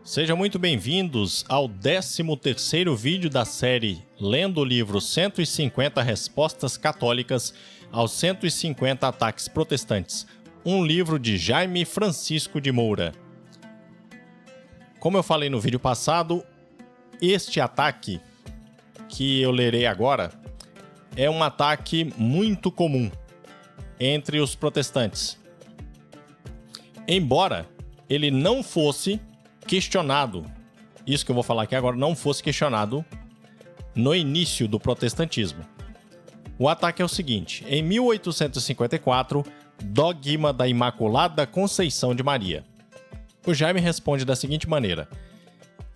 Sejam muito bem-vindos ao 13º vídeo da série Lendo o livro 150 Respostas Católicas aos 150 Ataques Protestantes, um livro de Jaime Francisco de Moura. Como eu falei no vídeo passado, este ataque que eu lerei agora é um ataque muito comum entre os protestantes. Embora ele não fosse questionado, isso que eu vou falar aqui agora não fosse questionado no início do protestantismo. O ataque é o seguinte: em 1854, dogma da Imaculada Conceição de Maria. O Jaime responde da seguinte maneira: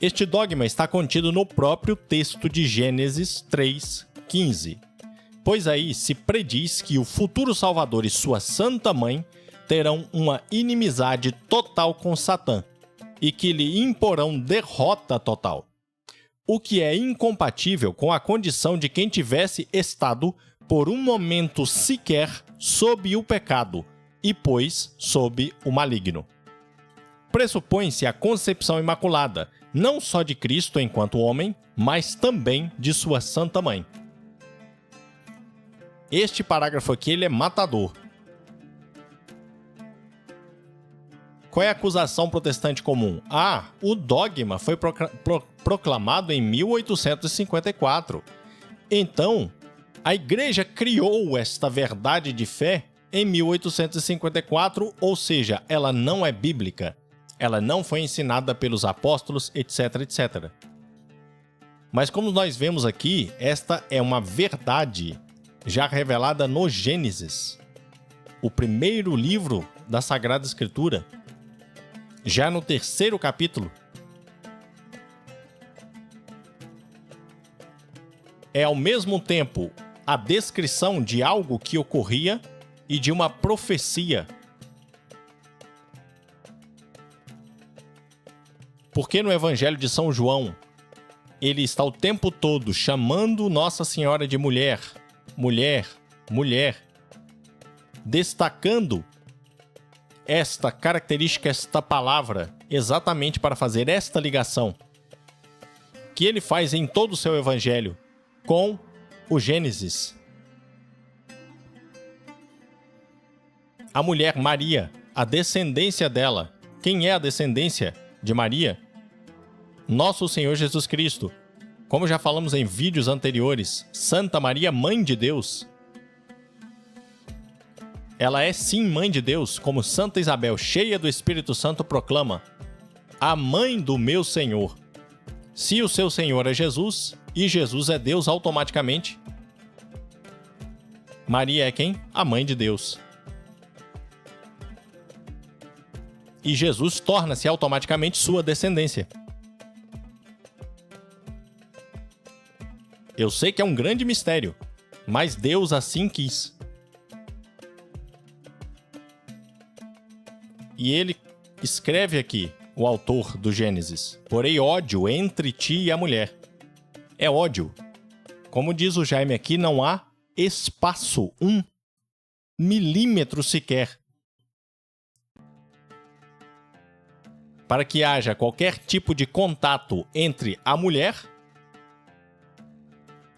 este dogma está contido no próprio texto de Gênesis 3:15, pois aí se prediz que o futuro Salvador e sua Santa Mãe terão uma inimizade total com Satã e que lhe imporão derrota total, o que é incompatível com a condição de quem tivesse estado por um momento sequer sob o pecado e, pois, sob o maligno. Pressupõe-se a concepção imaculada, não só de Cristo enquanto homem, mas também de sua Santa Mãe. Este parágrafo aqui ele é matador. Qual é a acusação protestante comum? O dogma foi proclamado em 1854. Então, a Igreja criou esta verdade de fé em 1854, ou seja, ela não é bíblica. Ela não foi ensinada pelos apóstolos, etc, etc. Mas como nós vemos aqui, esta é uma verdade já revelada no Gênesis, o primeiro livro da Sagrada Escritura. Já no 3º capítulo, é ao mesmo tempo a descrição de algo que ocorria e de uma profecia. Porque no Evangelho de São João, ele está o tempo todo chamando Nossa Senhora de mulher, mulher, mulher, destacando esta característica, esta palavra, exatamente para fazer esta ligação que ele faz em todo o seu evangelho com o Gênesis. A mulher Maria, a descendência dela. Quem é a descendência de Maria? Nosso Senhor Jesus Cristo. Como já falamos em vídeos anteriores, Santa Maria, Mãe de Deus. Ela é sim Mãe de Deus, como Santa Isabel, cheia do Espírito Santo, proclama: a mãe do meu Senhor. Se o seu Senhor é Jesus, e Jesus é Deus automaticamente, Maria é quem? A Mãe de Deus. E Jesus torna-se automaticamente sua descendência. Eu sei que é um grande mistério, mas Deus assim quis. E ele escreve aqui, o autor do Gênesis: porém ódio entre ti e a mulher. É ódio. Como diz o Jaime aqui, não há espaço, 1 milímetro sequer, para que haja qualquer tipo de contato entre a mulher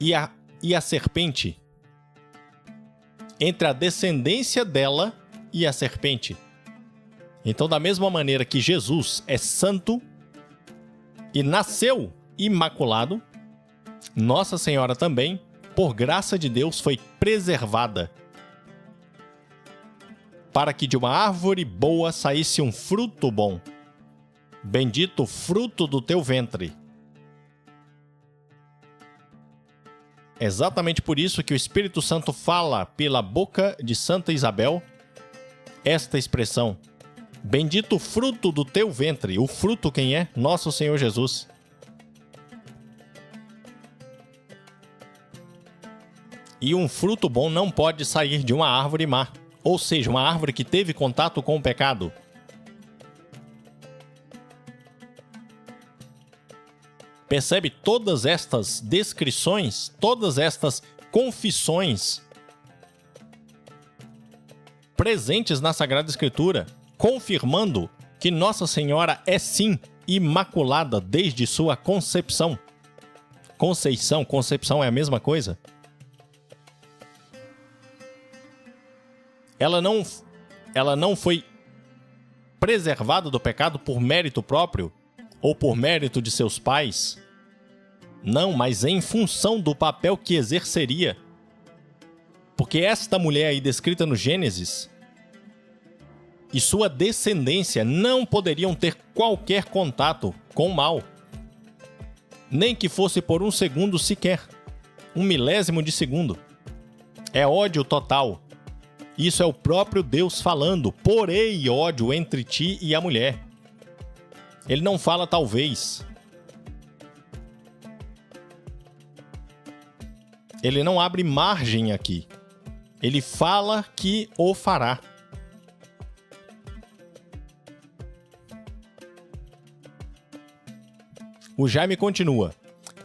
e a serpente, entre a descendência dela e a serpente. Então, da mesma maneira que Jesus é santo e nasceu imaculado, Nossa Senhora também, por graça de Deus, foi preservada para que de uma árvore boa saísse um fruto bom. Bendito o fruto do teu ventre. Exatamente por isso que o Espírito Santo fala pela boca de Santa Isabel esta expressão: bendito o fruto do teu ventre. O fruto quem é? Nosso Senhor Jesus. E um fruto bom não pode sair de uma árvore má, ou seja, uma árvore que teve contato com o pecado. Percebe todas estas descrições, todas estas confissões presentes na Sagrada Escritura, confirmando que Nossa Senhora é sim imaculada desde sua concepção. Concepção é a mesma coisa. Ela não foi preservada do pecado por mérito próprio ou por mérito de seus pais. Não, mas em função do papel que exerceria. Porque esta mulher aí descrita no Gênesis e sua descendência não poderiam ter qualquer contato com o mal. Nem que fosse por um segundo sequer. 1/1000 de segundo. É ódio total. Isso é o próprio Deus falando. Porém, ódio entre ti e a mulher. Ele não fala talvez. Ele não abre margem aqui. Ele fala que o fará. O Jaime continua.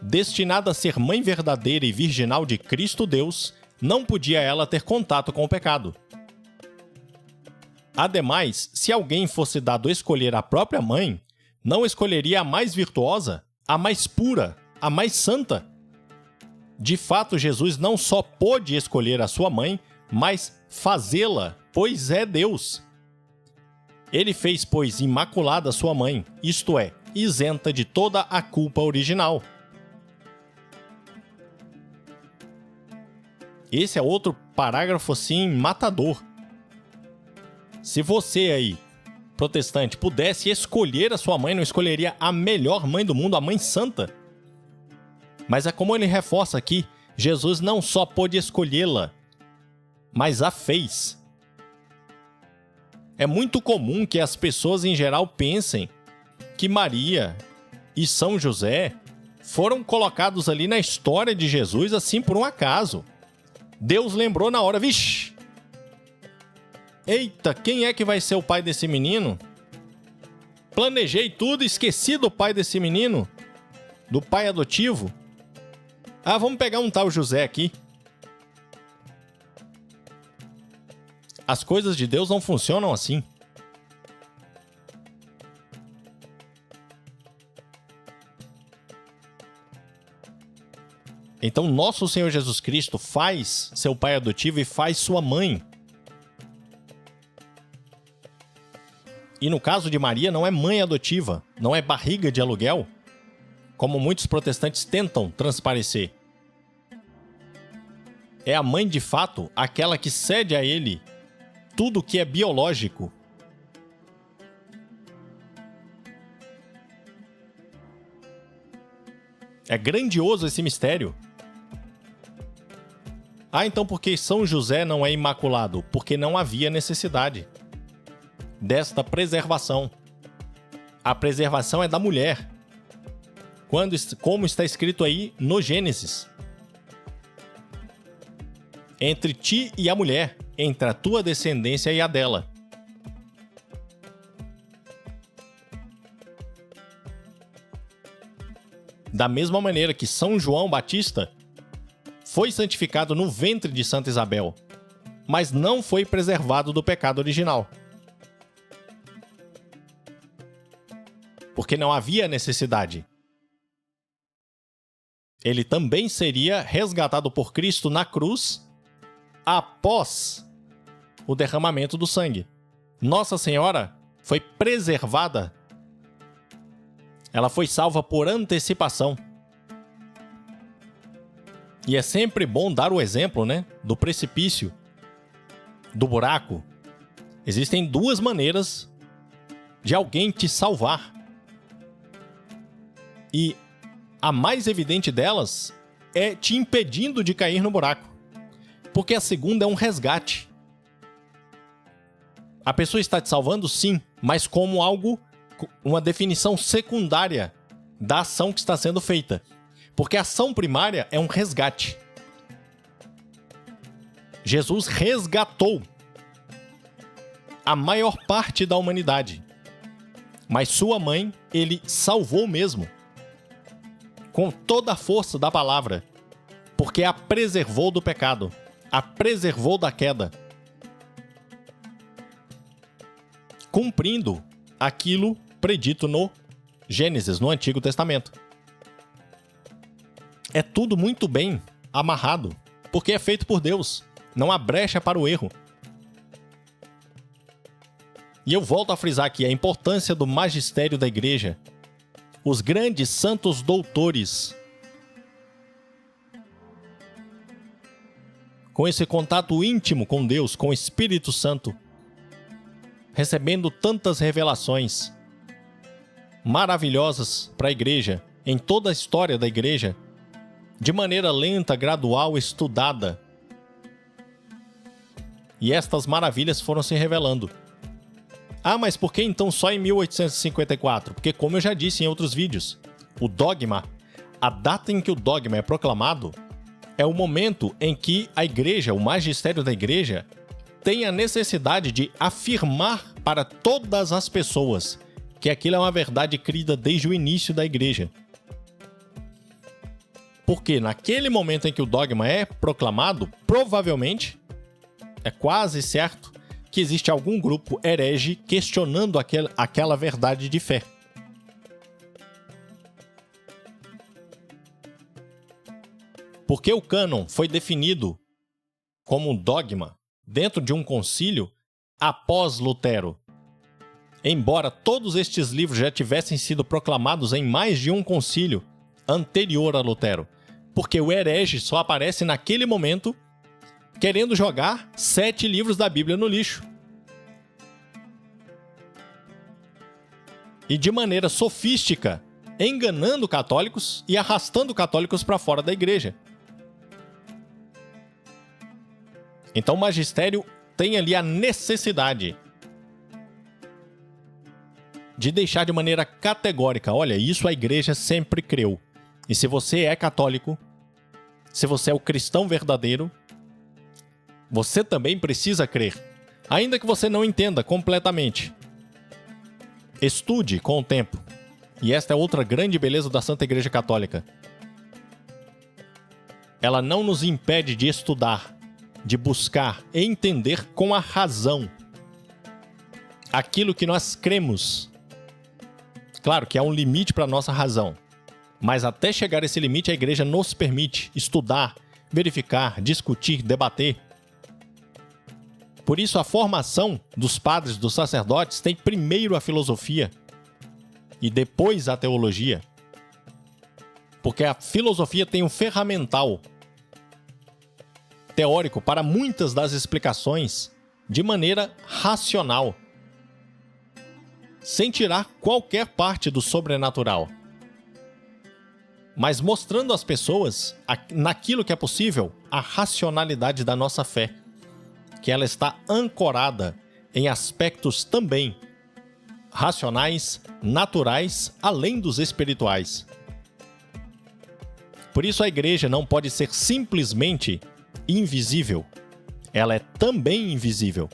Destinada a ser mãe verdadeira e virginal de Cristo Deus, não podia ela ter contato com o pecado. Ademais, se alguém fosse dado a escolher a própria mãe, não escolheria a mais virtuosa, a mais pura, a mais santa? De fato, Jesus não só pôde escolher a sua mãe, mas fazê-la, pois é Deus. Ele fez, pois, imaculada sua mãe, isto é, isenta de toda a culpa original. Esse é outro parágrafo, assim, matador. Se você aí, protestante, pudesse escolher a sua mãe, não escolheria a melhor mãe do mundo, a mãe santa? Mas é como ele reforça aqui, Jesus não só pôde escolhê-la, mas a fez. É muito comum que as pessoas em geral pensem que Maria e São José foram colocados ali na história de Jesus assim por um acaso. Deus lembrou na hora, vixe! Eita, quem é que vai ser o pai desse menino? Planejei tudo, esqueci do pai desse menino, do pai adotivo. Ah, vamos pegar um tal José aqui. As coisas de Deus não funcionam assim. Então, nosso Senhor Jesus Cristo faz seu pai adotivo e faz sua mãe. E no caso de Maria, não é mãe adotiva, não é barriga de aluguel, como muitos protestantes tentam transparecer. É a mãe de fato, aquela que cede a ele tudo que é biológico. É grandioso esse mistério. Ah, então por que São José não é imaculado? Porque não havia necessidade desta preservação. A preservação é da mulher, como está escrito aí no Gênesis. Entre ti e a mulher, entre a tua descendência e a dela. Da mesma maneira que São João Batista foi santificado no ventre de Santa Isabel, mas não foi preservado do pecado original. Porque não havia necessidade. Ele também seria resgatado por Cristo na cruz após o derramamento do sangue. Nossa Senhora foi preservada. Ela foi salva por antecipação. E é sempre bom dar o exemplo, né, do precipício, do buraco. Existem duas maneiras de alguém te salvar. E a mais evidente delas é te impedindo de cair no buraco. Porque a segunda é um resgate. A pessoa está te salvando, sim, mas como algo, uma definição secundária da ação que está sendo feita. Porque a ação primária é um resgate. Jesus resgatou a maior parte da humanidade. Mas sua mãe, ele salvou mesmo. Com toda a força da palavra. Porque a preservou do pecado. A preservou da queda. Cumprindo aquilo predito no Gênesis no Antigo Testamento. É tudo muito bem amarrado, porque é feito por Deus. Não há brecha para o erro. E eu volto a frisar aqui a importância do magistério da igreja. Os grandes santos doutores, com esse contato íntimo com Deus, com o Espírito Santo, recebendo tantas revelações maravilhosas para a igreja, em toda a história da igreja, de maneira lenta, gradual, estudada. E estas maravilhas foram se revelando. Ah, mas por que então só em 1854? Porque, como eu já disse em outros vídeos, o dogma, a data em que o dogma é proclamado, é o momento em que a igreja, o magistério da igreja, tem a necessidade de afirmar para todas as pessoas que aquilo é uma verdade crida desde o início da igreja. Porque naquele momento em que o dogma é proclamado, provavelmente, é quase certo, que existe algum grupo herege questionando aquela verdade de fé. Porque o cânon foi definido como um dogma dentro de um concílio após Lutero. Embora todos estes livros já tivessem sido proclamados em mais de um concílio anterior a Lutero. Porque o herege só aparece naquele momento querendo jogar 7 livros da Bíblia no lixo. E de maneira sofística, enganando católicos e arrastando católicos para fora da igreja. Então o magistério tem ali a necessidade de deixar de maneira categórica, olha, isso a igreja sempre creu. E se você é católico, se você é o cristão verdadeiro, você também precisa crer, ainda que você não entenda completamente. Estude com o tempo. E esta é outra grande beleza da Santa Igreja Católica. Ela não nos impede de estudar, de buscar e entender com a razão aquilo que nós cremos. Claro que há um limite para a nossa razão, mas até chegar a esse limite a igreja nos permite estudar, verificar, discutir, debater. Por isso a formação dos padres, dos sacerdotes, tem primeiro a filosofia e depois a teologia. Porque a filosofia tem um ferramental teórico para muitas das explicações de maneira racional, sem tirar qualquer parte do sobrenatural, mas mostrando às pessoas, naquilo que é possível, a racionalidade da nossa fé, que ela está ancorada em aspectos também racionais, naturais, além dos espirituais. Por isso a igreja não pode ser simplesmente invisível, ela é também invisível.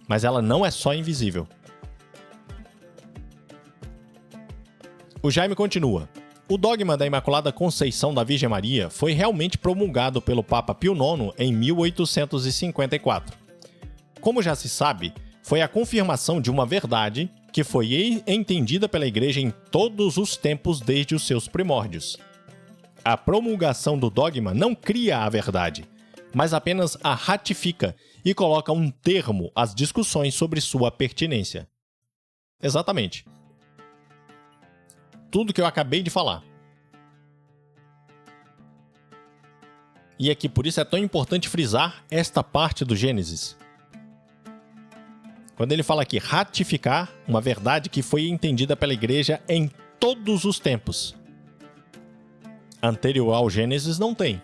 Mas ela não é só invisível. O Jaime continua. O dogma da Imaculada Conceição da Virgem Maria foi realmente promulgado pelo Papa Pio IX em 1854. Como já se sabe, foi a confirmação de uma verdade que foi entendida pela Igreja em todos os tempos desde os seus primórdios. A promulgação do dogma não cria a verdade, mas apenas a ratifica e coloca um termo às discussões sobre sua pertinência. Exatamente. Tudo que eu acabei de falar. E aqui por isso é tão importante frisar esta parte do Gênesis. Quando ele fala aqui, ratificar uma verdade que foi entendida pela igreja em todos os tempos. Anterior ao Gênesis não tem.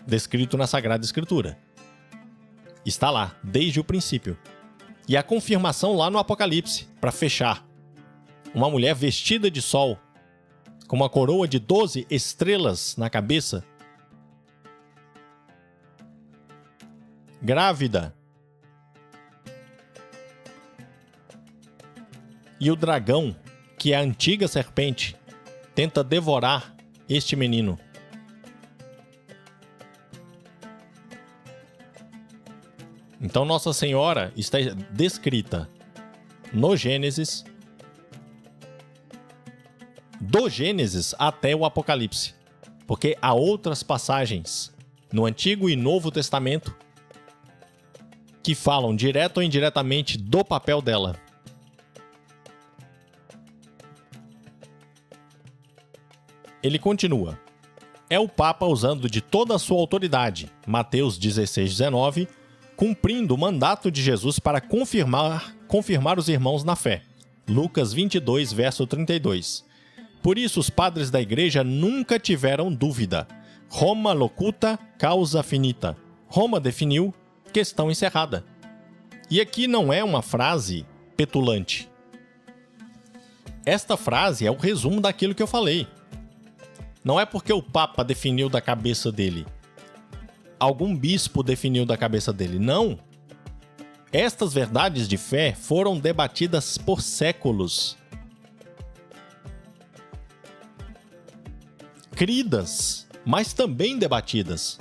Descrito na Sagrada Escritura. Está lá, desde o princípio. E a confirmação lá no Apocalipse, para fechar. Uma mulher vestida de sol, com uma coroa de 12 estrelas na cabeça, grávida. E o dragão, que é a antiga serpente, tenta devorar este menino. Então Nossa Senhora está descrita no Gênesis, do Gênesis até o Apocalipse. Porque há outras passagens no Antigo e Novo Testamento que falam direto ou indiretamente do papel dela. Ele continua. É o Papa usando de toda a sua autoridade, Mateus 16:19, cumprindo o mandato de Jesus para confirmar os irmãos na fé, Lucas 22, verso 32. Por isso os padres da igreja nunca tiveram dúvida. Roma locuta, causa finita. Roma definiu, questão encerrada. E aqui não é uma frase petulante. Esta frase é o resumo daquilo que eu falei. Não é porque o Papa definiu da cabeça dele. Algum bispo definiu da cabeça dele. Não. Estas verdades de fé foram debatidas por séculos. Cridas, mas também debatidas.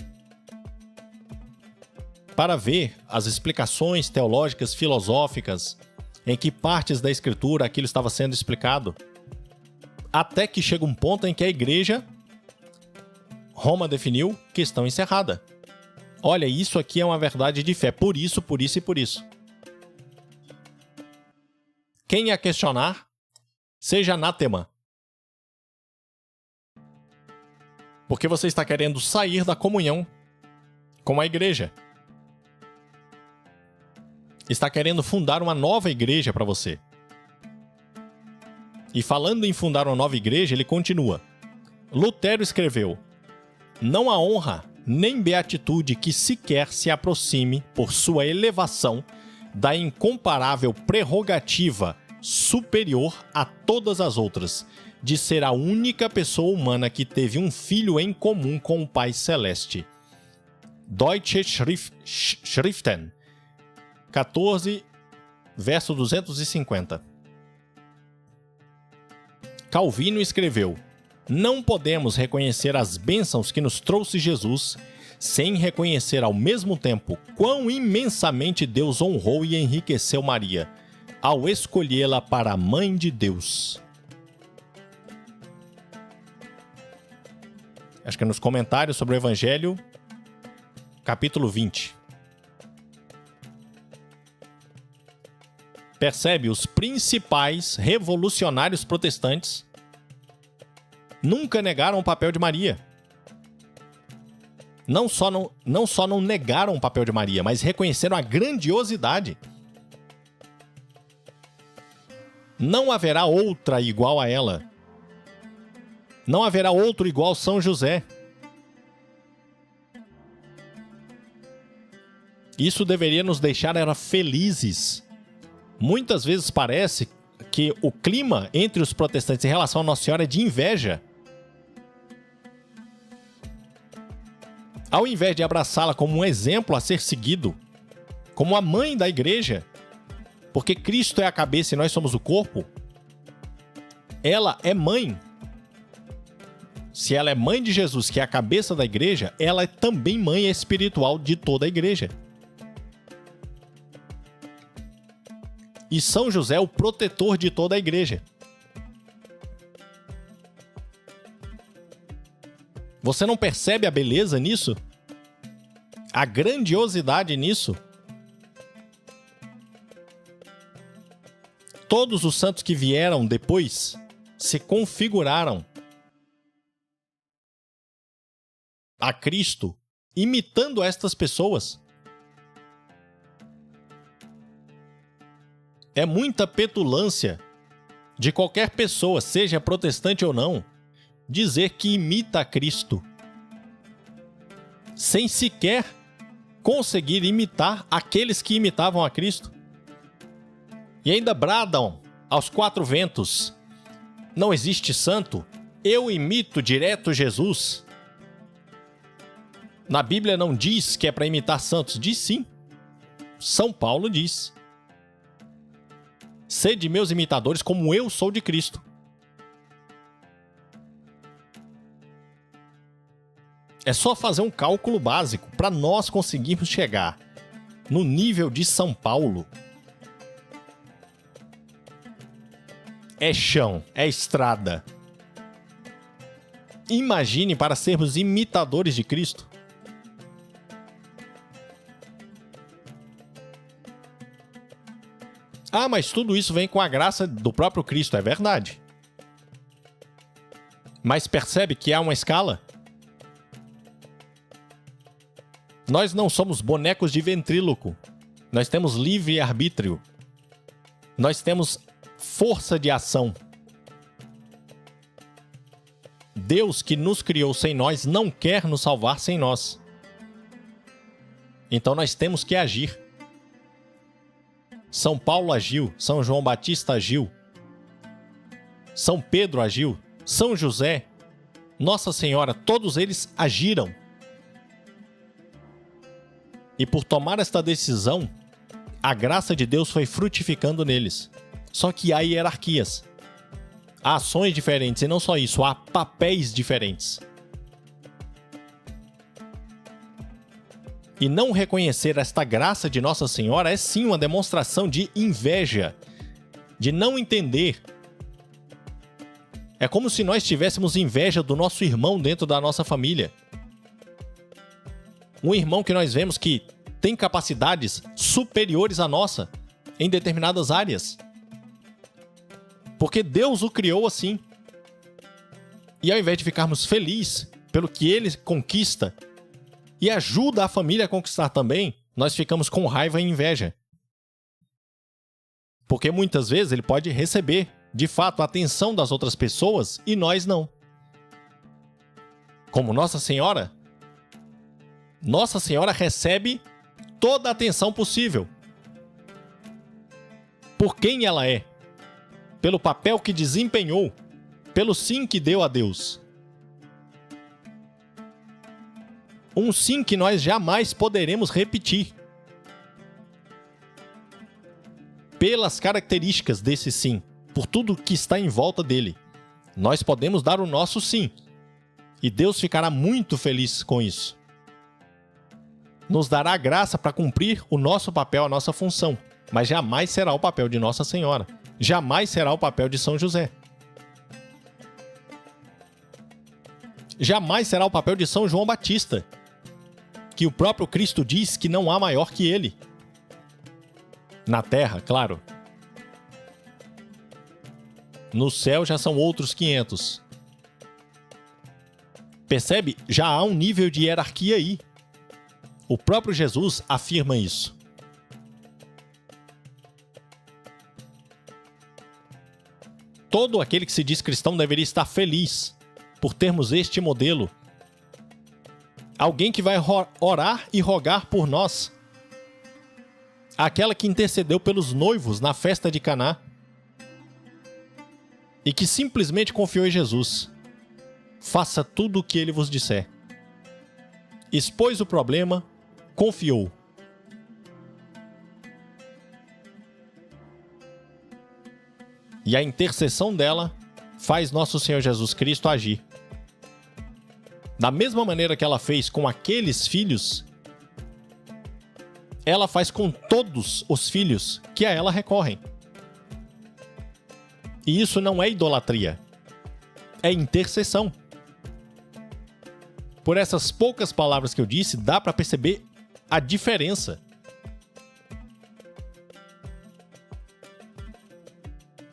Para ver as explicações teológicas, filosóficas, em que partes da Escritura aquilo estava sendo explicado, até que chega um ponto em que a igreja, Roma definiu, questão encerrada. Olha, isso aqui é uma verdade de fé, por isso, por isso e por isso. Quem a questionar, seja anátema. Porque você está querendo sair da comunhão com a igreja. Está querendo fundar uma nova igreja para você. E falando em fundar uma nova igreja, ele continua. Lutero escreveu: não há honra nem beatitude que sequer se aproxime, por sua elevação, da incomparável prerrogativa superior a todas as outras, de ser a única pessoa humana que teve um filho em comum com o Pai Celeste. Deutsche Schriften, 14, verso 250. Calvino escreveu: não podemos reconhecer as bênçãos que nos trouxe Jesus sem reconhecer ao mesmo tempo quão imensamente Deus honrou e enriqueceu Maria, ao escolhê-la para a Mãe de Deus. Acho que é nos comentários sobre o Evangelho, capítulo 20. Percebe? Os principais revolucionários protestantes nunca negaram o papel de Maria. Não só não negaram o papel de Maria, mas reconheceram a grandiosidade. Não haverá outra igual a ela. Não haverá outro igual São José. Isso deveria nos deixar felizes. Muitas vezes parece que o clima entre os protestantes em relação a Nossa Senhora é de inveja. Ao invés de abraçá-la como um exemplo a ser seguido, como a mãe da igreja, porque Cristo é a cabeça e nós somos o corpo, ela é mãe. Se ela é mãe de Jesus, que é a cabeça da igreja, ela é também mãe espiritual de toda a igreja. E São José é o protetor de toda a igreja. Você não percebe a beleza nisso? A grandiosidade nisso? Todos os santos que vieram depois se configuraram a Cristo, imitando estas pessoas. É muita petulância de qualquer pessoa, seja protestante ou não, dizer que imita a Cristo, sem sequer conseguir imitar aqueles que imitavam a Cristo. E ainda bradam aos quatro ventos: não existe santo, eu imito direto Jesus. Na Bíblia não diz que é para imitar santos, diz sim. São Paulo diz: sede meus imitadores como eu sou de Cristo. É só fazer um cálculo básico para nós conseguirmos chegar no nível de São Paulo, é chão, é estrada. Imagine para sermos imitadores de Cristo. Ah, mas tudo isso vem com a graça do próprio Cristo, é verdade. Mas percebe que há uma escala? Nós não somos bonecos de ventríloco. Nós temos livre-arbítrio. Nós temos força de ação. Deus que nos criou sem nós não quer nos salvar sem nós. Então nós temos que agir. São Paulo agiu, São João Batista agiu, São Pedro agiu, São José, Nossa Senhora, todos eles agiram. E por tomar esta decisão, a graça de Deus foi frutificando neles. Só que há hierarquias, há ações diferentes, e não só isso, há papéis diferentes. E não reconhecer esta graça de Nossa Senhora é sim uma demonstração de inveja, de não entender. É como se nós tivéssemos inveja do nosso irmão dentro da nossa família. Um irmão que nós vemos que tem capacidades superiores à nossa em determinadas áreas. Porque Deus o criou assim. E ao invés de ficarmos felizes pelo que ele conquista e ajuda a família a conquistar também, nós ficamos com raiva e inveja. Porque muitas vezes ele pode receber, de fato, a atenção das outras pessoas e nós não. Como Nossa Senhora recebe toda a atenção possível. Por quem ela é, pelo papel que desempenhou, pelo sim que deu a Deus. Um sim que nós jamais poderemos repetir. Pelas características desse sim, por tudo que está em volta dele, nós podemos dar o nosso sim. E Deus ficará muito feliz com isso. Nos dará graça para cumprir o nosso papel, a nossa função. Mas jamais será o papel de Nossa Senhora. Jamais será o papel de São José. Jamais será o papel de São João Batista, que o próprio Cristo diz que não há maior que ele. Na terra, claro. No céu já são outros 500. Percebe? Já há um nível de hierarquia aí. O próprio Jesus afirma isso. Todo aquele que se diz cristão deveria estar feliz por termos este modelo. Alguém que vai orar e rogar por nós. Aquela que intercedeu pelos noivos na festa de Caná. E que simplesmente confiou em Jesus. Faça tudo o que ele vos disser. Expôs o problema, confiou. E a intercessão dela faz nosso Senhor Jesus Cristo agir. Da mesma maneira que ela fez com aqueles filhos, ela faz com todos os filhos que a ela recorrem. E isso não é idolatria, é intercessão. Por essas poucas palavras que eu disse, dá para perceber a diferença.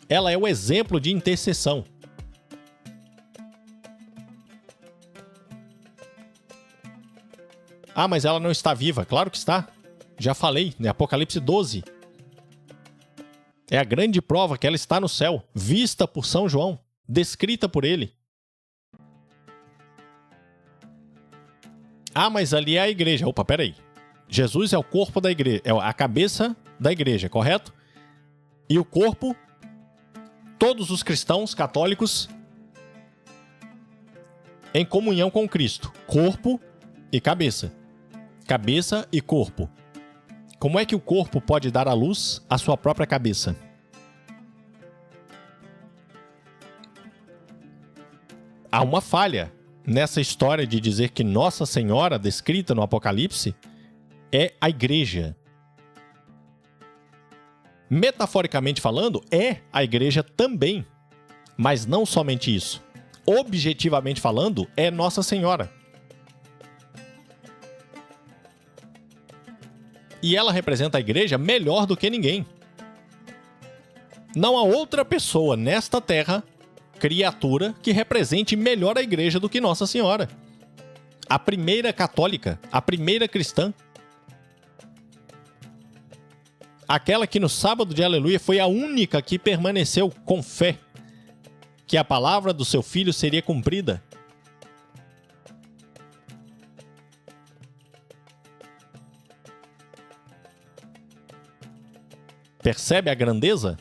Ela é o exemplo de intercessão. Ah, mas ela não está viva. Claro que está. Já falei, em Apocalipse 12. É a grande prova que ela está no céu, vista por São João, descrita por ele. Ah, mas ali é a igreja. Opa, peraí. Jesus é o corpo da igreja, é a cabeça da igreja, correto? E o corpo, todos os cristãos católicos em comunhão com Cristo. Corpo e cabeça. Cabeça e corpo. Como é que o corpo pode dar à luz a sua própria cabeça? Há uma falha nessa história de dizer que Nossa Senhora, descrita no Apocalipse, é a igreja. Metaforicamente falando, é a igreja também. Mas não somente isso. Objetivamente falando, é Nossa Senhora. E ela representa a igreja melhor do que ninguém. Não há outra pessoa nesta terra, criatura, que represente melhor a igreja do que Nossa Senhora. A primeira católica, a primeira cristã. Aquela que no sábado de Aleluia foi a única que permaneceu com fé que a palavra do seu filho seria cumprida. Percebe a grandeza?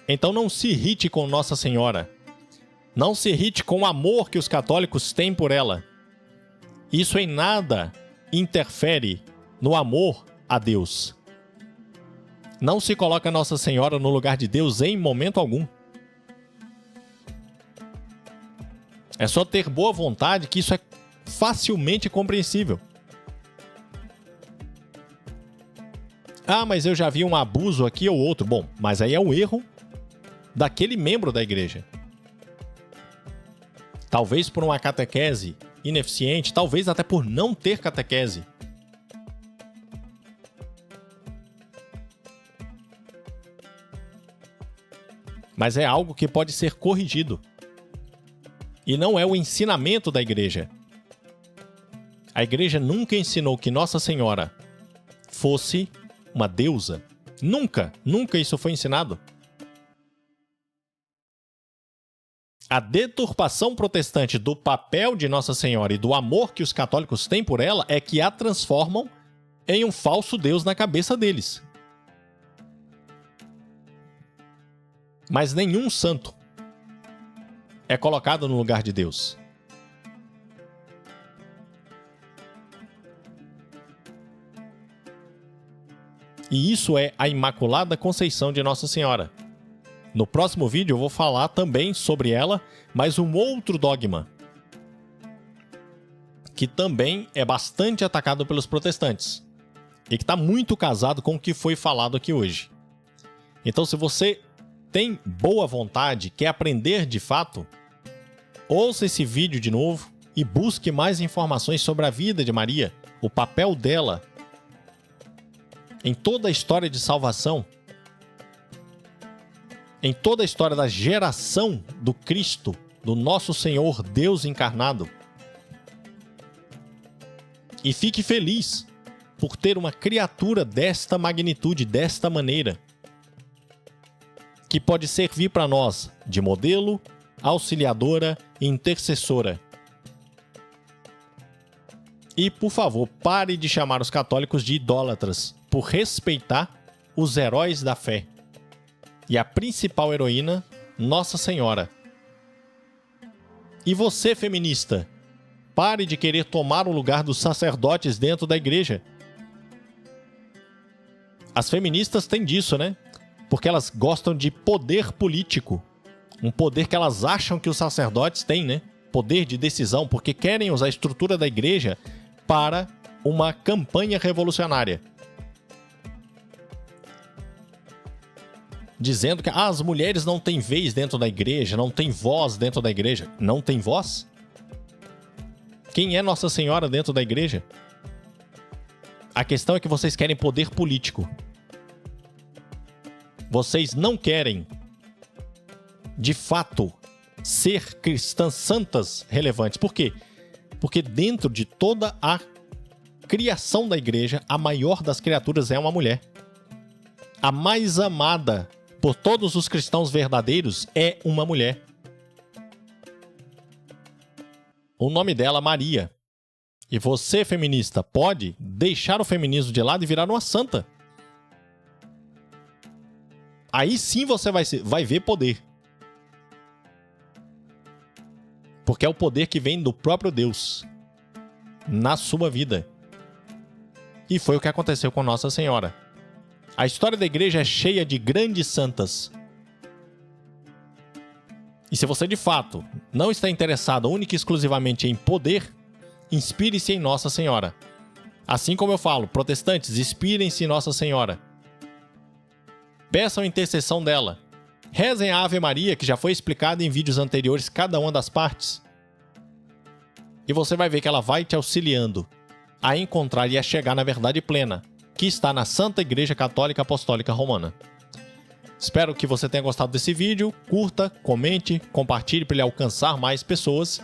Então não se irrite com Nossa Senhora. Não se irrite com o amor que os católicos têm por ela. Isso em nada interfere no amor a Deus. Não se coloca Nossa Senhora no lugar de Deus em momento algum. É só ter boa vontade que isso é facilmente compreensível. Ah, mas eu já vi um abuso aqui ou outro. Bom, mas aí é um erro daquele membro da igreja. Talvez por uma catequese ineficiente, talvez até por não ter catequese. Mas é algo que pode ser corrigido. E não é o ensinamento da igreja. A igreja nunca ensinou que Nossa Senhora fosse uma deusa. Nunca isso foi ensinado. A deturpação protestante do papel de Nossa Senhora e do amor que os católicos têm por ela é que a transformam em um falso Deus na cabeça deles. Mas nenhum santo é colocado no lugar de Deus. E isso é a Imaculada Conceição de Nossa Senhora. No próximo vídeo eu vou falar também sobre ela, mas um outro dogma que também é bastante atacado pelos protestantes e que está muito casado com o que foi falado aqui hoje. Então, se você tem boa vontade, quer aprender de fato, ouça esse vídeo de novo e busque mais informações sobre a vida de Maria, o papel dela em toda a história de salvação, em toda a história da geração do Cristo, do nosso Senhor Deus encarnado. E fique feliz por ter uma criatura desta magnitude, desta maneira, que pode servir para nós de modelo, auxiliadora e intercessora. E, por favor, pare de chamar os católicos de idólatras por respeitar os heróis da fé. E a principal heroína, Nossa Senhora. E você, feminista, pare de querer tomar o lugar dos sacerdotes dentro da igreja. As feministas têm disso, né? Porque elas gostam de poder político. Um poder que elas acham que os sacerdotes têm, né? Poder de decisão, porque querem usar a estrutura da igreja para uma campanha revolucionária. Dizendo que as mulheres não têm vez dentro da igreja, não têm voz dentro da igreja. Não tem voz? Quem é Nossa Senhora dentro da igreja? A questão é que vocês querem poder político. Vocês não querem, de fato, ser cristãs santas relevantes. Por quê? Porque dentro de toda a criação da igreja, a maior das criaturas é uma mulher. A mais amada por todos os cristãos verdadeiros é uma mulher. O nome dela é Maria. E você, feminista, pode deixar o feminismo de lado e virar uma santa. Aí sim você vai ver poder. Porque é o poder que vem do próprio Deus na sua vida. E foi o que aconteceu com Nossa Senhora. A história da igreja é cheia de grandes santas. E se você de fato não está interessado única e exclusivamente em poder, inspire-se em Nossa Senhora. Assim como eu falo, protestantes, inspirem-se em Nossa Senhora. Peçam a intercessão dela. Rezem a Ave Maria, que já foi explicada em vídeos anteriores, cada uma das partes. E você vai ver que ela vai te auxiliando a encontrar e a chegar na verdade plena, que está na Santa Igreja Católica Apostólica Romana. Espero que você tenha gostado desse vídeo. Curta, comente, compartilhe para ele alcançar mais pessoas.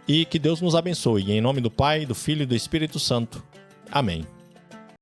E que Deus nos abençoe. Em nome do Pai, do Filho e do Espírito Santo. Amém.